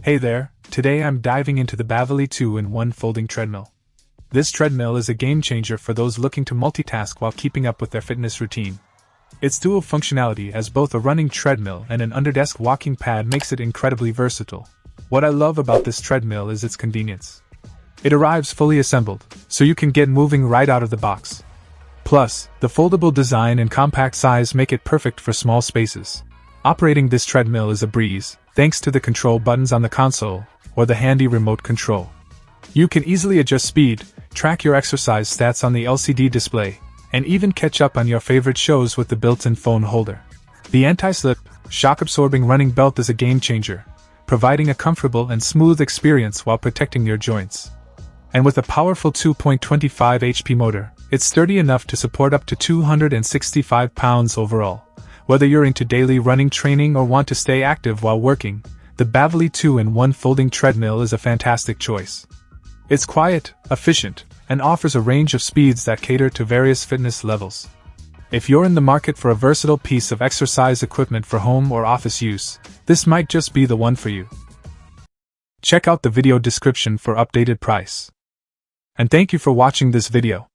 Hey there, today I'm diving into the BAVILY 2-in-1 folding treadmill. This treadmill is a game changer for those looking to multitask while keeping up with their fitness routine. Its dual functionality as both a running treadmill and an underdesk walking pad makes it incredibly versatile. What I love about this treadmill is its convenience. It arrives fully assembled, so you can get moving right out of the box. Plus, the foldable design and compact size make it perfect for small spaces. Operating this treadmill is a breeze, thanks to the control buttons on the console, or the handy remote control. You can easily adjust speed, track your exercise stats on the LCD display, and even catch up on your favorite shows with the built-in phone holder. The anti-slip, shock-absorbing running belt is a game changer, providing a comfortable and smooth experience while protecting your joints. And with a powerful 2.25 HP motor, it's sturdy enough to support up to 265 pounds overall. Whether you're into daily running training or want to stay active while working, the BAVILY 2-in-1 folding treadmill is a fantastic choice. It's quiet, efficient, and offers a range of speeds that cater to various fitness levels. If you're in the market for a versatile piece of exercise equipment for home or office use, this might just be the one for you. Check out the video description for updated price. And thank you for watching this video.